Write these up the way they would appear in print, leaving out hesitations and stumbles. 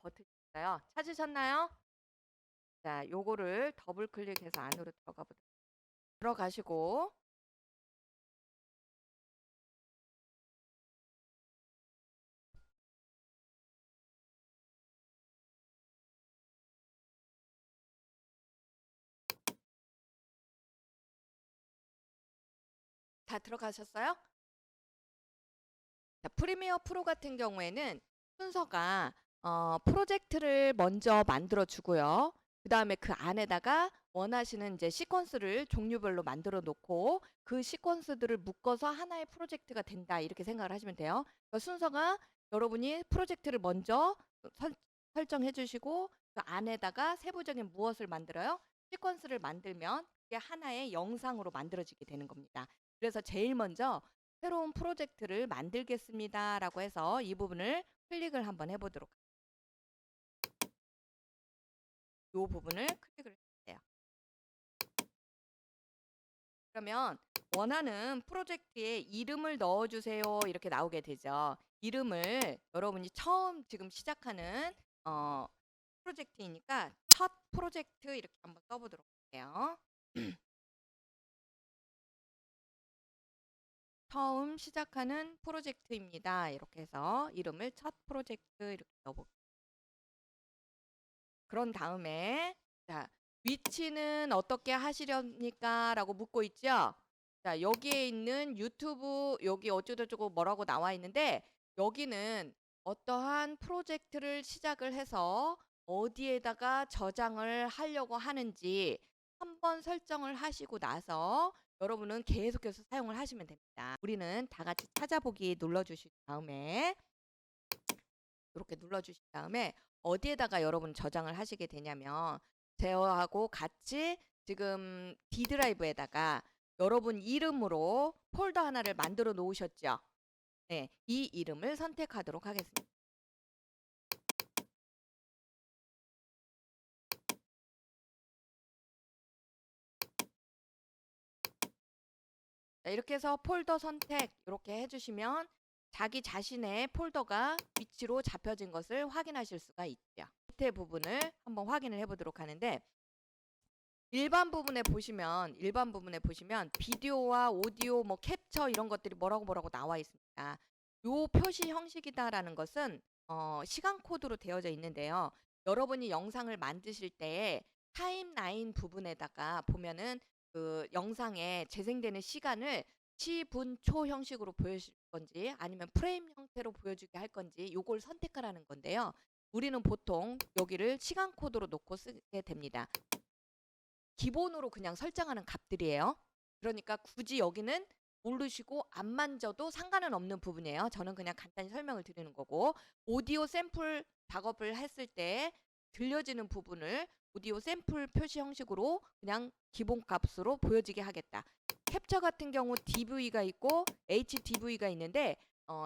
버튼이 있어요. 찾으셨나요? 자, 요거를 더블 클릭해서 안으로 들어가시고 다 들어가셨어요? 자, 프리미어 프로 같은 경우에는 순서가 프로젝트를 먼저 만들어 주고요. 그 다음에 그 안에다가 원하시는 이제 시퀀스를 종류별로 만들어 놓고 그 시퀀스들을 묶어서 하나의 프로젝트가 된다 이렇게 생각을 하시면 돼요. 그러니까 순서가 여러분이 프로젝트를 먼저 설정해 주시고 그 안에다가 세부적인 무엇을 만들어요? 시퀀스를 만들면 그게 하나의 영상으로 만들어지게 되는 겁니다. 그래서 제일 먼저 새로운 프로젝트를 만들겠습니다라고 해서 이 부분을 클릭을 한번 해보도록 할게요. 이 부분을 클릭을 해주세요. 그러면 원하는 프로젝트에 이름을 넣어주세요 이렇게 나오게 되죠. 이름을 여러분이 처음 지금 시작하는 프로젝트이니까 첫 프로젝트 이렇게 한번 써보도록 할게요. 처음 시작하는 프로젝트입니다. 이렇게 해서 이름을 첫 프로젝트 이렇게 넣어볼게요. 그런 다음에 자, 위치는 어떻게 하시렵니까? 라고 묻고 있죠. 자, 여기에 있는 유튜브 여기 어쩌고저쩌고 뭐라고 나와 있는데 여기는 어떠한 프로젝트를 시작을 해서 어디에다가 저장을 하려고 하는지 한번 설정을 하시고 나서 여러분은 계속해서 사용을 하시면 됩니다. 우리는 다 같이 찾아보기 눌러주신 다음에 이렇게 눌러주신 다음에 어디에다가 여러분 저장을 하시게 되냐면 제어하고 같이 지금 D 드라이브에다가 여러분 이름으로 폴더 하나를 만들어 놓으셨죠. 네, 이 이름을 선택하도록 하겠습니다. 자, 이렇게 해서 폴더 선택 이렇게 해주시면 자기 자신의 폴더가 위치로 잡혀진 것을 확인하실 수가 있죠. 밑에 부분을 한번 확인을 해보도록 하는데 일반 부분에 보시면 비디오와 오디오 뭐 캡처 이런 것들이 뭐라고 나와 있습니다. 요 표시 형식이다라는 것은 시간 코드로 되어져 있는데요. 여러분이 영상을 만드실 때 타임라인 부분에다가 보면은 그 영상에 재생되는 시간을 시분초 형식으로 보여줄 건지 아니면 프레임 형태로 보여주게 할 건지 요걸 선택하라는 건데요. 우리는 보통 여기를 시간 코드로 놓고 쓰게 됩니다. 기본으로 그냥 설정하는 값들이에요. 그러니까 굳이 여기는 모르시고 안 만져도 상관은 없는 부분이에요. 저는 그냥 간단히 설명을 드리는 거고 오디오 샘플 작업을 했을 때 들려지는 부분을 오디오 샘플 표시 형식으로 그냥 기본 값으로 보여지게 하겠다. 캡처 같은 경우 DV가 있고 HDV가 있는데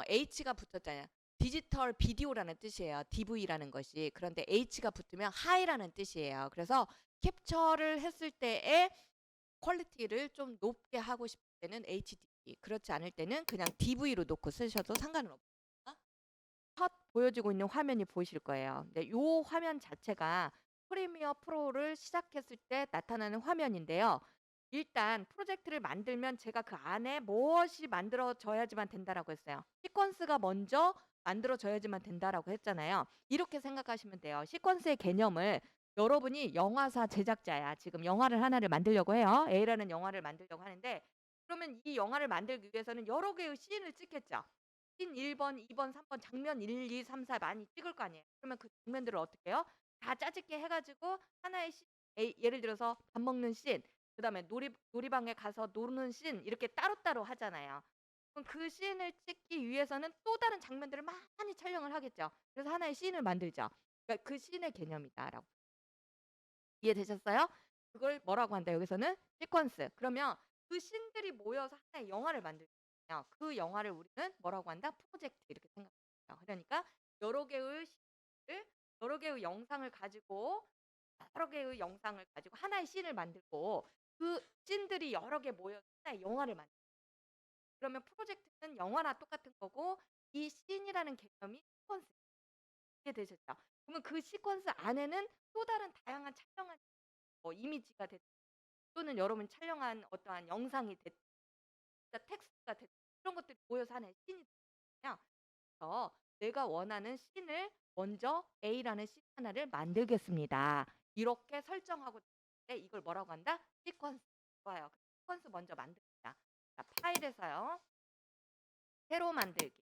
H가 붙었잖아요. 디지털 비디오라는 뜻이에요. DV라는 것이. 그런데 H가 붙으면 하이라는 뜻이에요. 그래서 캡처를 했을 때의 퀄리티를 좀 높게 하고 싶을 때는 HDV, 그렇지 않을 때는 그냥 DV로 놓고 쓰셔도 상관은 없습니다. 첫 보여지고 있는 화면이 보이실 거예요. 근데 이 화면 자체가 프리미어 프로를 시작했을 때 나타나는 화면인데요. 일단 프로젝트를 만들면 제가 그 안에 무엇이 만들어져야지만 된다라고 했어요. 시퀀스가 먼저 만들어져야지만 된다라고 했잖아요. 이렇게 생각하시면 돼요. 시퀀스의 개념을 여러분이 영화사 제작자야. 지금 영화를 하나를 만들려고 해요. A라는 영화를 만들려고 하는데 그러면 이 영화를 만들기 위해서는 여러 개의 씬을 찍겠죠. 씬 1번, 2번, 3번 장면 1, 2, 3, 4 많이 찍을 거 아니에요. 그러면 그 장면들을 어떻게 해요? 다 짜집게 해가지고 하나의 씬, 예를 들어서 밥 먹는 씬, 그다음에 놀이방에 가서 노는 씬 이렇게 따로따로 하잖아요. 그럼 그 씬을 찍기 위해서는 또 다른 장면들을 많이 촬영을 하겠죠. 그래서 하나의 씬을 만들죠. 그러니까 그 씬의 개념이다라고. 이해되셨어요? 그걸 뭐라고 한다 여기서는 시퀀스. 그러면 그 씬들이 모여서 하나의 영화를 만들거든요. 그 영화를 우리는 뭐라고 한다? 프로젝트 이렇게 생각해요. 그러니까 여러 개의 씬을 여러 개의 영상을 가지고 여러 개의 영상을 가지고 하나의 씬을 만들고 그 씬들이 여러 개 모여서 하나의 영화를 만들어요. 그러면 프로젝트는 영화나 똑같은 거고 이 씬이라는 개념이 시퀀스. 이해되셨죠? 그러면 그 시퀀스 안에는 또 다른 다양한 촬영한 이미지가 됐든 또는 여러분이 촬영한 어떠한 영상이 됐든 텍스트가 됐든 그런 것들이 모여서 하나의 씬이 되거든요. 그래서 내가 원하는 씬을 먼저 A라는 씬 하나를 만들겠습니다. 이렇게 설정하고 이걸 뭐라고 한다? 시퀀스. 좋아요. 시퀀스 먼저 만듭니다. 자, 파일에서요. 새로 만들기.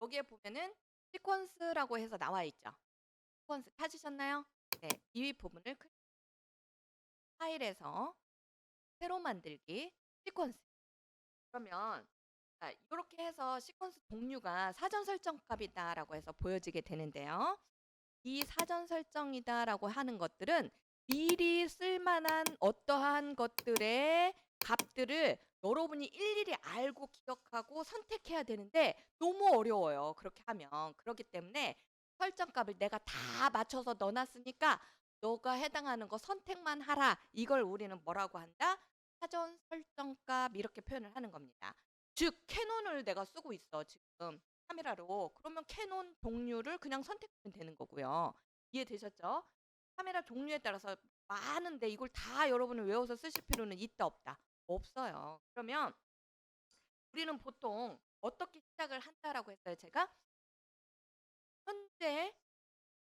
여기에 보면은 시퀀스라고 해서 나와 있죠. 시퀀스 찾으셨나요? 네, 이 부분을 파일에서 새로 만들기 시퀀스. 그러면 이렇게 해서 시퀀스 종류가 사전 설정 값이다라고 해서 보여지게 되는데요. 이 사전 설정이다라고 하는 것들은 미리 쓸만한 어떠한 것들의 값들을 여러분이 일일이 알고 기억하고 선택해야 되는데 너무 어려워요. 그렇게 하면. 그렇기 때문에 설정 값을 내가 다 맞춰서 넣어놨으니까 너가 해당하는 거 선택만 하라. 이걸 우리는 뭐라고 한다? 사전 설정 값 이렇게 표현을 하는 겁니다. 즉 캐논을 내가 쓰고 있어 지금 카메라로. 그러면 캐논 종류를 그냥 선택하면 되는 거고요. 이해되셨죠? 카메라 종류에 따라서 많은데 이걸 다 여러분은 외워서 쓰실 필요는 있다 없다? 없어요. 그러면 우리는 보통 어떻게 시작을 한다라고 했어요? 제가 현재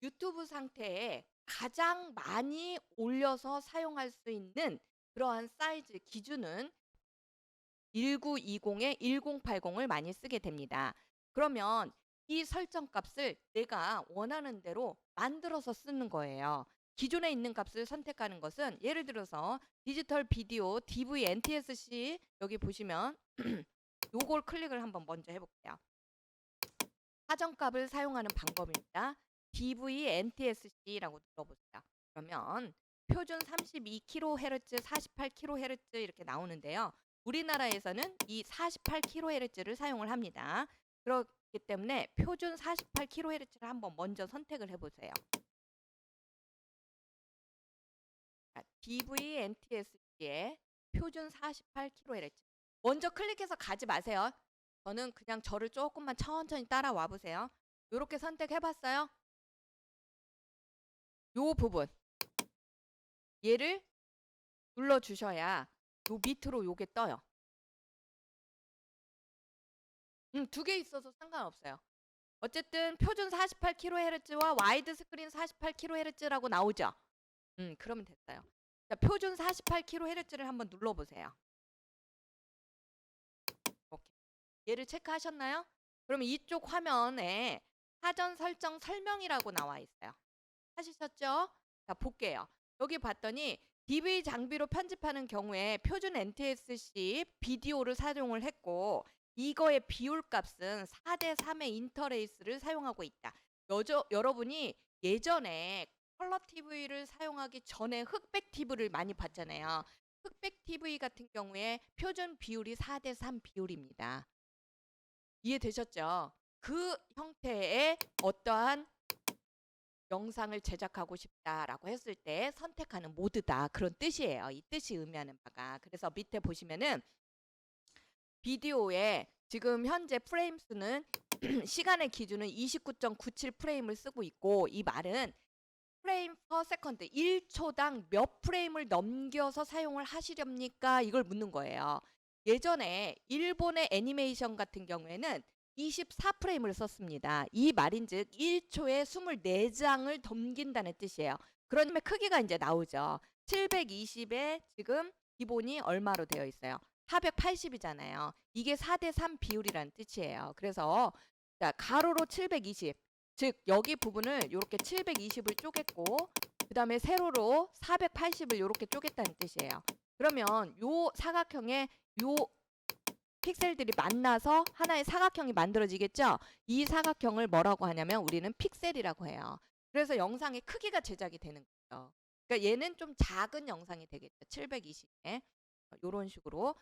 유튜브 상태에 가장 많이 올려서 사용할 수 있는 그러한 사이즈 기준은 1920에 1080을 많이 쓰게 됩니다. 그러면 이 설정 값을 내가 원하는 대로 만들어서 쓰는 거예요. 기존에 있는 값을 선택하는 것은 예를 들어서 디지털 비디오 DV NTSC 여기 보시면 요걸 클릭을 한번 먼저 해볼게요. 사정값을 사용하는 방법입니다. DV NTSC라고 눌러보세요. 그러면 표준 32kHz, 48kHz 이렇게 나오는데요. 우리나라에서는 이 48kHz를 사용을 합니다. 그렇기 때문에 표준 48kHz를 한번 먼저 선택을 해보세요. DV NTSC의 표준 48kHz. 먼저 클릭해서 가지 마세요. 저는 그냥 저를 조금만 천천히 따라와 보세요. 이렇게 선택해봤어요. 요 부분 얘를 눌러주셔야 요 밑으로 요게 떠요. 두 개 있어서 상관없어요. 어쨌든 표준 48kHz와 와이드 스크린 48kHz라고 나오죠. 그러면 됐어요. 자, 표준 48kHz를 한번 눌러보세요. 오케이. 얘를 체크하셨나요? 그러면 이쪽 화면에 사전 설정 설명이라고 나와 있어요. 하시셨죠? 자, 볼게요. 여기 봤더니 DV 장비로 편집하는 경우에 표준 NTSC 비디오를 사용을 했고 이거의 비율 값은 4:3의 인터레이스를 사용하고 있다. 여러분이 예전에 컬러 TV를 사용하기 전에 흑백 TV를 많이 봤잖아요. 흑백 TV 같은 경우에 표준 비율이 4:3 비율입니다. 이해되셨죠? 그 형태의 어떠한 영상을 제작하고 싶다라고 했을 때 선택하는 모드다. 그런 뜻이에요. 이 뜻이 의미하는 바가. 그래서 밑에 보시면은 비디오에 지금 현재 프레임 수는 시간의 기준은 29.97 프레임을 쓰고 있고 이 말은 프레임 퍼 세컨드 1초당 몇 프레임을 넘겨서 사용을 하시렵니까? 이걸 묻는 거예요. 예전에 일본의 애니메이션 같은 경우에는 24프레임을 썼습니다. 이 말인즉 1초에 24장을 넘긴다는 뜻이에요. 그러면 크기가 이제 나오죠. 720에 지금 기본이 얼마로 되어 있어요? 480이잖아요. 이게 4:3 비율이라는 뜻이에요. 그래서 자, 가로로 720. 즉 여기 부분을 이렇게 720을 쪼갰고 그 다음에 세로로 480을 이렇게 쪼갰다는 뜻이에요. 그러면 요 사각형에 요 픽셀들이 만나서 하나의 사각형이 만들어지겠죠? 이 사각형을 뭐라고 하냐면 우리는 픽셀이라고 해요. 그래서 영상의 크기가 제작이 되는 거죠. 그러니까 얘는 좀 작은 영상이 되겠죠. 720에 이런 식으로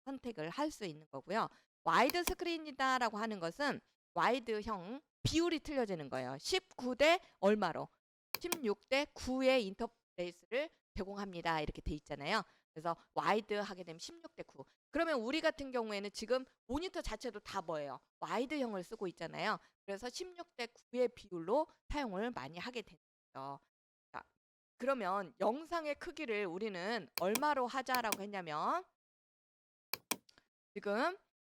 선택을 할 수 있는 거고요. 와이드 스크린이다라고 하는 것은 와이드형 비율이 틀려지는 거예요. 19대 얼마로? 16대 9의 인터페이스를 제공합니다. 이렇게 돼 있잖아요. 그래서 와이드 하게 되면 16대 9. 그러면 우리 같은 경우에는 지금 모니터 자체도 다 뭐예요? 와이드형을 쓰고 있잖아요. 그래서 16대 9의 비율로 사용을 많이 하게 되죠. 자, 그러면 영상의 크기를 우리는 얼마로 하자라고 했냐면 지금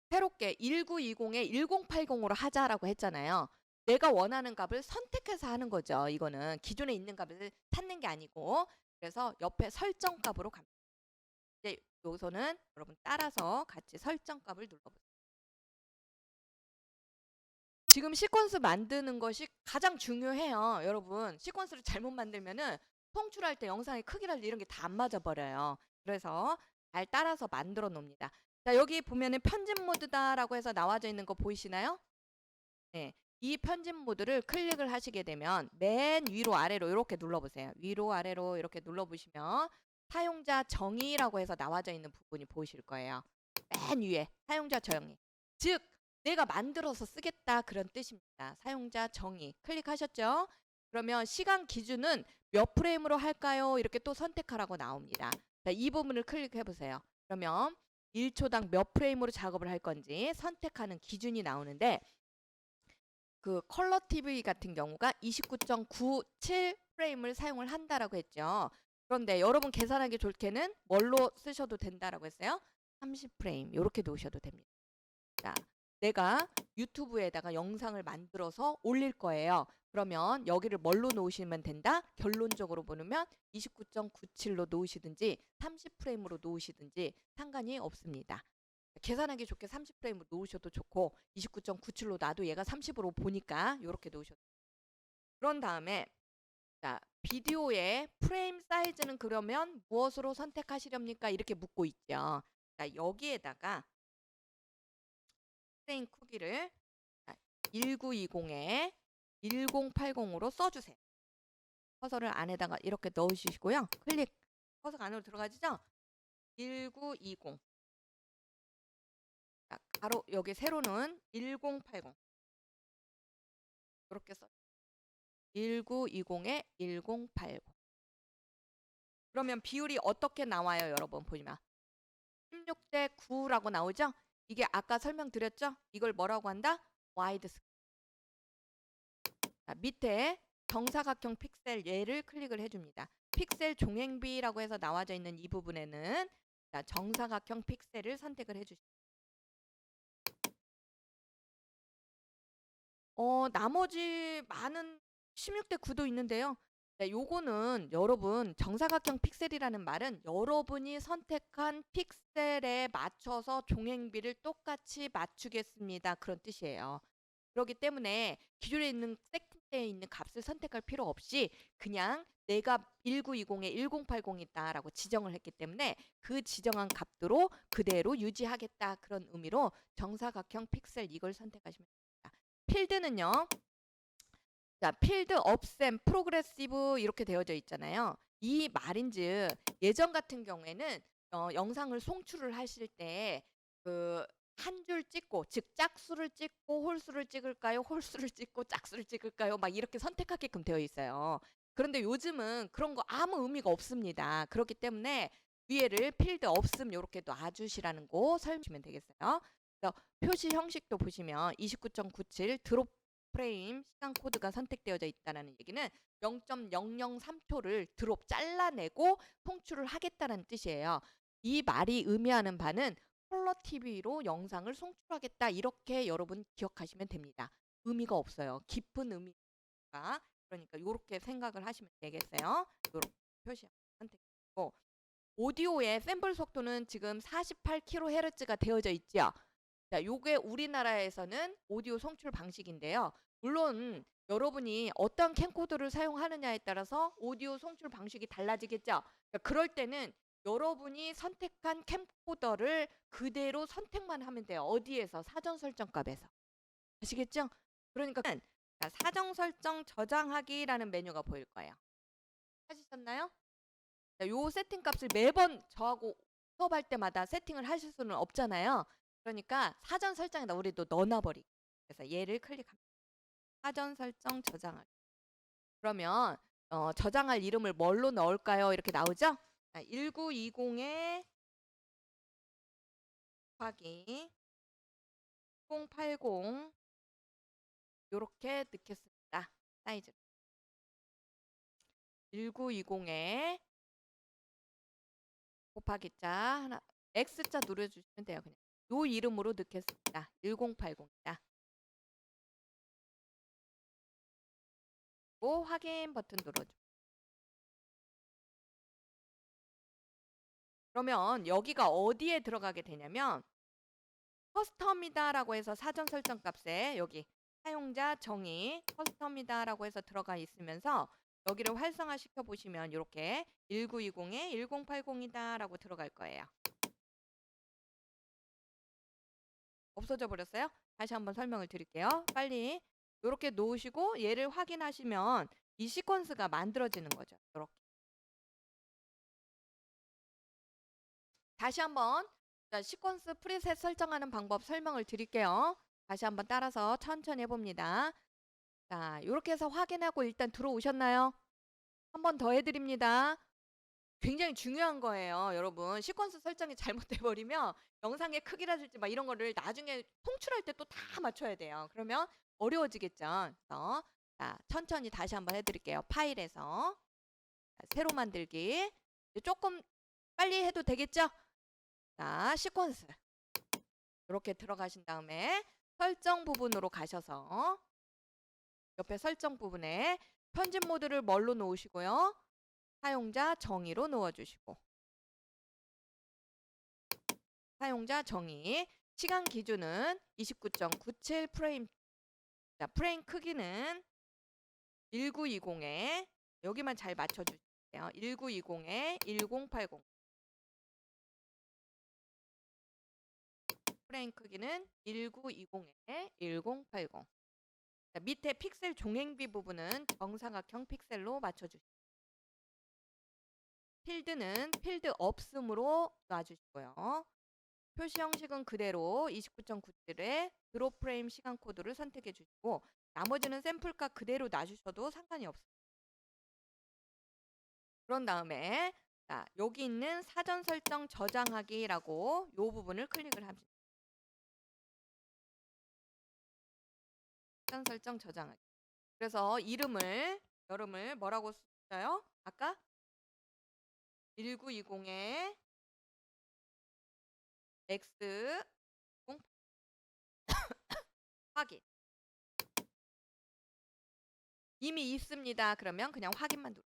새롭게 1920에 1080으로 하자라고 했잖아요. 내가 원하는 값을 선택해서 하는 거죠. 이거는 기존에 있는 값을 찾는 게 아니고 그래서 옆에 설정 값으로 갑니다. 이제 여기서는 여러분 따라서 같이 설정 값을 눌러보세요. 지금 시퀀스 만드는 것이 가장 중요해요. 여러분 시퀀스를 잘못 만들면은 송출할 때 영상의 크기랄지 이런 게 다 안 맞아 버려요. 그래서 잘 따라서 만들어 놓습니다. 자, 여기 보면은 편집 모드다라고 해서 나와져 있는 거 보이시나요? 네. 이 편집 모드를 클릭을 하시게 되면 맨 위로 아래로 이렇게 눌러보세요. 위로 아래로 이렇게 눌러보시면 사용자 정의라고 해서 나와져 있는 부분이 보이실 거예요. 맨 위에 사용자 정의. 즉 내가 만들어서 쓰겠다 그런 뜻입니다. 사용자 정의 클릭하셨죠? 그러면 시간 기준은 몇 프레임으로 할까요? 이렇게 또 선택하라고 나옵니다. 자, 이 부분을 클릭해 보세요. 그러면 1초당 몇 프레임으로 작업을 할 건지 선택하는 기준이 나오는데 그 컬러 TV 같은 경우가 29.97 프레임을 사용을 한다라고 했죠. 그런데 여러분 계산하기 좋게는 뭘로 쓰셔도 된다라고 했어요? 30 프레임 이렇게 놓으셔도 됩니다. 자, 내가 유튜브에다가 영상을 만들어서 올릴 거예요. 그러면 여기를 뭘로 놓으시면 된다? 결론적으로 보면 29.97로 놓으시든지 30 프레임으로 놓으시든지 상관이 없습니다. 계산하기 좋게 30 프레임으로 놓으셔도 좋고 29.97로 놔도 얘가 30으로 보니까 이렇게 놓으셔도. 그런 다음에 자, 비디오의 프레임 사이즈는 그러면 무엇으로 선택하시렵니까? 이렇게 묻고 있죠. 자, 여기에다가 프레임 크기를 1920에 1080으로 써주세요. 커서를 안에다가 이렇게 넣으시고요. 클릭. 커서가 안으로 들어가지죠? 1920. 자, 바로 여기 세로는 1080. 이렇게 써. 1920에 1080. 그러면 비율이 어떻게 나와요, 여러분? 보시면 16대 9라고 나오죠? 이게 아까 설명드렸죠? 이걸 뭐라고 한다? 와이드 스크린. 자, 밑에 정사각형 픽셀 얘를 클릭을 해줍니다. 픽셀 종횡비라고 해서 나와져 있는 이 부분에는 자, 정사각형 픽셀을 선택을 해주십니다. 나머지 많은 16대 9도 있는데요. 네, 요거는 여러분 정사각형 픽셀이라는 말은 여러분이 선택한 픽셀에 맞춰서 종횡비를 똑같이 맞추겠습니다. 그런 뜻이에요. 그렇기 때문에 기존에 있는 세팅되어 있는 값을 선택할 필요 없이 그냥 내가 1920에 1080 있다라고 지정을 했기 때문에 그 지정한 값대로 그대로 유지하겠다 그런 의미로 정사각형 픽셀 이걸 선택하시면 됩니다. 필드는요. 자, 필드 업셈 프로그레시브 이렇게 되어져 있잖아요. 이 말인즉 예전 같은 경우에는 영상을 송출을 하실 때 그 한 줄 찍고 즉 짝수를 찍고 홀수를 찍을까요? 홀수를 찍고 짝수를 찍을까요? 막 이렇게 선택하게끔 되어 있어요. 그런데 요즘은 그런 거 아무 의미가 없습니다. 그렇기 때문에 위에를 필드 없음 이렇게 놔주시라는 거 설명하시면 되겠어요. 그래서 표시 형식도 보시면 29.97 드롭 프레임 시간 코드가 선택되어져 있다는 얘기는 0.003초를 드롭 잘라내고 송출을 하겠다는 뜻이에요. 이 말이 의미하는 바는 컬러 TV로 영상을 송출하겠다 이렇게 여러분 기억하시면 됩니다. 의미가 없어요. 깊은 의미가 그러니까 이렇게 생각을 하시면 되겠어요. 이렇게 표시 선택하고 오디오의 샘플 속도는 지금 48kHz가 되어져 있죠. 자, 요게 우리나라에서는 오디오 송출 방식인데요. 물론 여러분이 어떤 캠코더를 사용하느냐에 따라서 오디오 송출 방식이 달라지겠죠. 그러니까 그럴 때는 여러분이 선택한 캠코더를 그대로 선택만 하면 돼요. 어디에서? 사전 설정 값에서. 아시겠죠? 그러니까 자, 사전 설정 저장하기라는 메뉴가 보일 거예요. 하셨나요? 자, 요 세팅 값을 매번 저하고 수업할 때마다 세팅을 하실 수는 없잖아요. 그러니까 사전 설정에다 우리도 넣어놔버리기. 그래서 얘를 클릭합니다. 사전 설정 저장하기. 그러면 저장할 이름을 뭘로 넣을까요? 이렇게 나오죠? 1920에 곱하기 1080 요렇게 넣겠습니다. 사이즈를. 1920에 곱하기 자 하나 X자 누르주시면 돼요. 그냥 요 이름으로 넣겠습니다. 1080이다. 오, 확인 버튼 눌러줘. 그러면 여기가 어디에 들어가게 되냐면 커스텀이다 라고 해서 사전 설정 값에 여기 사용자 정의 커스텀이다 라고 해서 들어가 있으면서 여기를 활성화 시켜 보시면 이렇게 1920에 1080이다 라고 들어갈 거예요. 없어져 버렸어요? 다시 한번 설명을 드릴게요. 빨리 이렇게 놓으시고 얘를 확인하시면 이 시퀀스가 만들어지는 거죠. 이렇게. 다시 한번 시퀀스 프리셋 설정하는 방법 설명을 드릴게요. 다시 한번 따라서 천천히 해봅니다. 자, 이렇게 해서 확인하고 일단 들어오셨나요? 한 번 더 해드립니다. 굉장히 중요한 거예요, 여러분. 시퀀스 설정이 잘못돼버리면 영상의 크기라든지 막 이런 거를 나중에 송출할 때 또 다 맞춰야 돼요. 그러면 어려워지겠죠. 그래서 자, 천천히 다시 한번 해드릴게요. 파일에서 새로 만들기. 조금 빨리 해도 되겠죠? 자, 시퀀스 이렇게 들어가신 다음에 설정 부분으로 가셔서 옆에 설정 부분에 편집 모드를 뭘로 놓으시고요. 사용자 정의로 놓아주시고 사용자 정의 시간 기준은 29.97 프레임. 자, 프레임 크기는 1920에 여기만 잘 맞춰주세요. 1920에 1080 프레임 크기는 1920에 1080. 자, 밑에 픽셀 종횡비 부분은 정사각형 픽셀로 맞춰주시고 필드는 필드 없음으로 놔주시고요. 표시 형식은 그대로 29.97에 드롭 프레임 시간 코드를 선택해 주시고 나머지는 샘플값 그대로 놔주셔도 상관이 없어요. 그런 다음에 자, 여기 있는 사전 설정 저장하기라고 이 부분을 클릭을 합니다. 사전 설정 저장하기. 그래서 이름을 뭐라고 써요? 아까 1920에 X 0 확인. 이미 있습니다. 그러면 그냥 확인만 누르.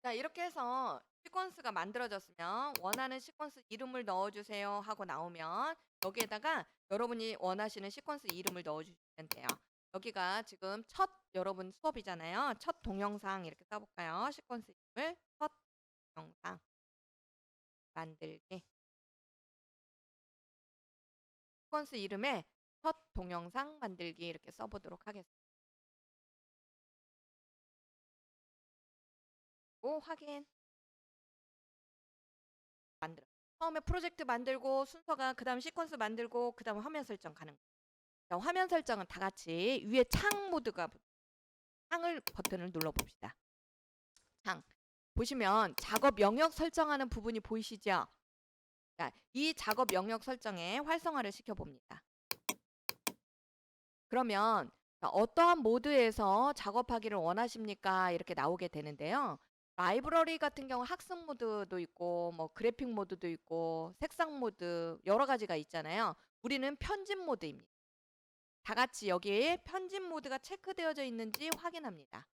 자, 이렇게 해서 시퀀스가 만들어졌으면 원하는 시퀀스 이름을 넣어주세요 하고 나오면 여기에다가 여러분이 원하시는 시퀀스 이름을 넣어주시면 돼요. 여기가 지금 첫 여러분 수업이잖아요. 첫 동영상 이렇게 써볼까요? 시퀀스 이름을 첫 영상 만들기. 시퀀스 이름에 첫 동영상 만들기 이렇게 써보도록 하겠습니다. 오, 확인. 만들어. 처음에 프로젝트 만들고 순서가 그 다음 시퀀스 만들고 그 다음 화면 설정 가는 거예요. 자, 화면 설정은 다 같이 위에 창 모드가 창을 버튼을 눌러봅시다. 창 보시면 작업 영역 설정하는 부분이 보이시죠? 자, 이 작업 영역 설정에 활성화를 시켜봅니다. 그러면 어떠한 모드에서 작업하기를 원하십니까? 이렇게 나오게 되는데요. 라이브러리 같은 경우 학습 모드도 있고 뭐 그래픽 모드도 있고 색상 모드 여러 가지가 있잖아요. 우리는 편집 모드입니다. 다 같이 여기에 편집 모드가 체크되어져 있는지 확인합니다.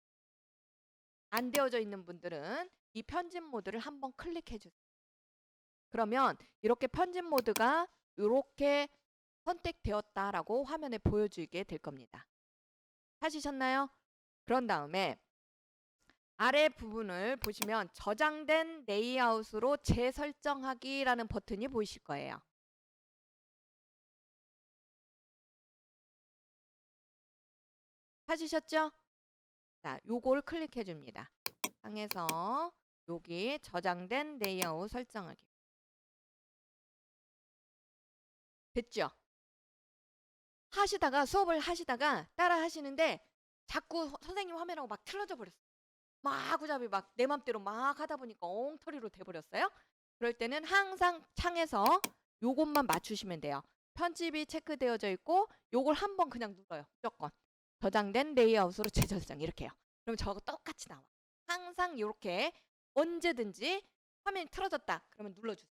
안 되어져 있는 분들은 이 편집 모드를 한번 클릭해 주세요. 그러면 이렇게 편집 모드가 이렇게 선택되었다라고 화면에 보여주게 될 겁니다. 찾으셨나요? 그런 다음에 아래 부분을 보시면 저장된 레이아웃으로 재설정하기라는 버튼이 보이실 거예요. 찾으셨죠? 자, 요걸 클릭해 줍니다. 상에서 여기 저장된 레이아웃 설정하기. 됐죠? 수업을 하시다가 따라 하시는데 자꾸 선생님 화면하고 막 틀어져 버렸어요. 마구잡이 막 내 맘대로 막 하다 보니까 엉터리로 돼버렸어요. 그럴 때는 항상 창에서 요것만 맞추시면 돼요. 편집이 체크되어져 있고 요걸 한번 그냥 눌러요. 무조건. 저장된 레이아웃으로 재저장 이렇게요. 그럼 저하고 똑같이 나와. 항상 이렇게 언제든지 화면이 틀어졌다. 그러면 눌러주세요.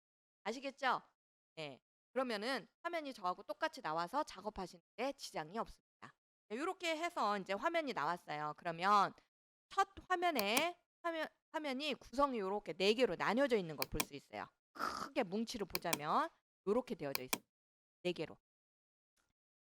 아시겠죠? 네. 그러면은 화면이 저하고 똑같이 나와서 작업하시는데 지장이 없습니다. 이렇게 해서 이제 화면이 나왔어요. 그러면 첫 화면이 구성이 이렇게 4개로 나뉘어져 있는 걸 볼 수 있어요. 크게 뭉치를 보자면 이렇게 되어져 있습니다. 4개로.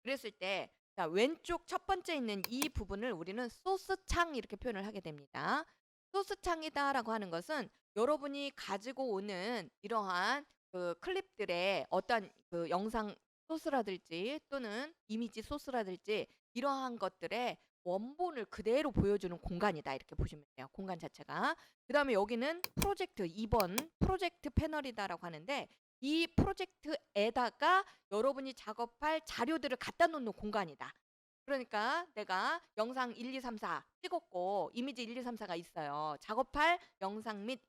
그랬을 때 자, 왼쪽 첫 번째 있는 이 부분을 우리는 소스창 이렇게 표현을 하게 됩니다. 소스창이다라고 하는 것은 여러분이 가지고 오는 이러한 그 클립들의 어떤 그 영상 소스라든지 또는 이미지 소스라든지 이러한 것들의 원본을 그대로 보여주는 공간이다 이렇게 보시면 돼요. 공간 자체가. 그 다음에 여기는 프로젝트 2번 프로젝트 패널이다라고 하는데 이 프로젝트에다가 여러분이 작업할 자료들을 갖다 놓는 공간이다. 그러니까 내가 영상 1, 2, 3, 4 찍었고 이미지 1, 2, 3, 4가 있어요. 작업할 영상 및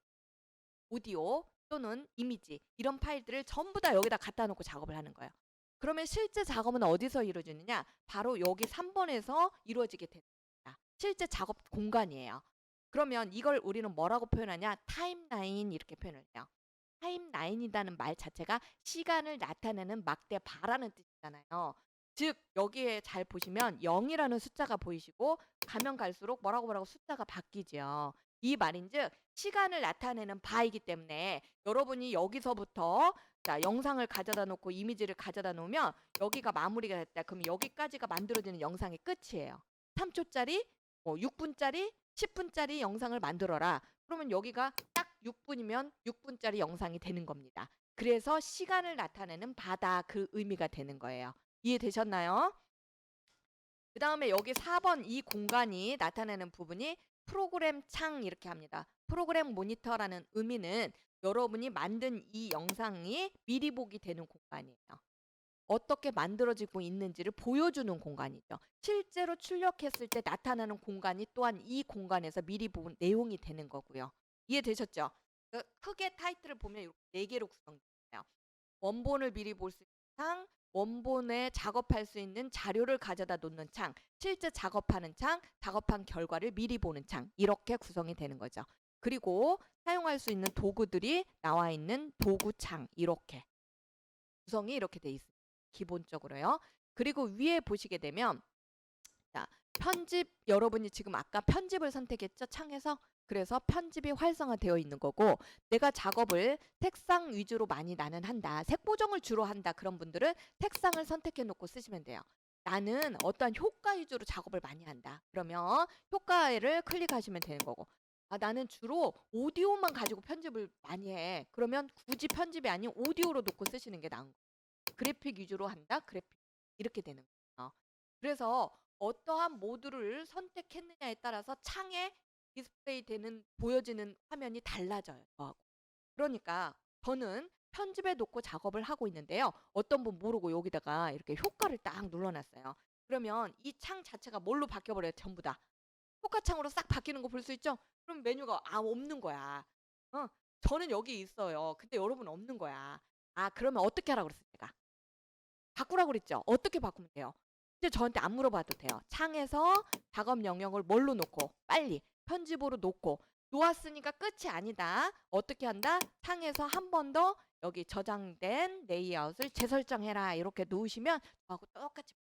오디오 또는 이미지 이런 파일들을 전부 다 여기다 갖다 놓고 작업을 하는 거예요. 그러면 실제 작업은 어디서 이루어지느냐? 바로 여기 3번에서 이루어지게 됩니다. 실제 작업 공간이에요. 그러면 이걸 우리는 뭐라고 표현하냐? 타임라인 이렇게 표현을 해요. 타임라인이라는 말 자체가 시간을 나타내는 막대 바라는 뜻이잖아요. 즉 여기에 잘 보시면 0이라는 숫자가 보이시고 가면 갈수록 뭐라고 숫자가 바뀌죠. 이 말인즉 시간을 나타내는 바이기 때문에 여러분이 여기서부터 자, 영상을 가져다 놓고 이미지를 가져다 놓으면 여기가 마무리가 됐다. 그럼 여기까지가 만들어지는 영상의 끝이에요. 3초짜리, 6분짜리, 10분짜리 영상을 만들어라. 그러면 여기가 딱 6분이면 6분짜리 영상이 되는 겁니다. 그래서 시간을 나타내는 바다 그 의미가 되는 거예요. 이해되셨나요? 그 다음에 여기 4번 이 공간이 나타내는 부분이 프로그램 창 이렇게 합니다. 프로그램 모니터라는 의미는 여러분이 만든 이 영상이 미리 보기 되는 공간이에요. 어떻게 만들어지고 있는지를 보여주는 공간이죠. 실제로 출력했을 때 나타나는 공간이 또한 이 공간에서 미리 본 내용이 되는 거고요. 이해되셨죠? 크게 타이틀을 보면 이렇게 4개로 구성돼요. 원본을 미리 볼 수 있는 창, 원본에 작업할 수 있는 자료를 가져다 놓는 창, 실제 작업하는 창, 작업한 결과를 미리 보는 창 이렇게 구성이 되는 거죠. 그리고 사용할 수 있는 도구들이 나와 있는 도구창 이렇게 구성이 이렇게 돼 있습니다. 기본적으로요. 그리고 위에 보시게 되면 자, 편집 여러분이 지금 아까 편집을 선택했죠? 창에서. 그래서 편집이 활성화되어 있는 거고 내가 작업을 색상 위주로 많이 나는 한다. 색 보정을 주로 한다. 그런 분들은 색상을 선택해 놓고 쓰시면 돼요. 나는 어떠한 효과 위주로 작업을 많이 한다. 그러면 효과를 클릭하시면 되는 거고 나는 주로 오디오만 가지고 편집을 많이 해. 그러면 굳이 편집이 아닌 오디오로 놓고 쓰시는 게 나은 거예요. 그래픽 위주로 한다. 그래픽 이렇게 되는 거예요. 그래서 어떠한 모드를 선택했느냐에 따라서 창에 디스플레이 되는 보여지는 화면이 달라져요. 그러니까 저는 편집에 놓고 작업을 하고 있는데요. 어떤 분 모르고 여기다가 이렇게 효과를 딱 눌러놨어요. 그러면 이 창 자체가 뭘로 바뀌어버려요? 전부 다. 효과창으로 싹 바뀌는 거 볼 수 있죠? 그럼 메뉴가 없는 거야. 저는 여기 있어요. 근데 여러분은 없는 거야. 그러면 어떻게 하라고 그랬어요? 제가. 바꾸라고 그랬죠? 어떻게 바꾸면 돼요? 이제 저한테 안 물어봐도 돼요. 창에서 작업 영역을 뭘로 놓고 빨리 편집으로 놓고 놓았으니까 끝이 아니다. 어떻게 한다? 창에서 한 번 더 여기 저장된 레이아웃을 재설정해라. 이렇게 놓으시면 저하고 똑같이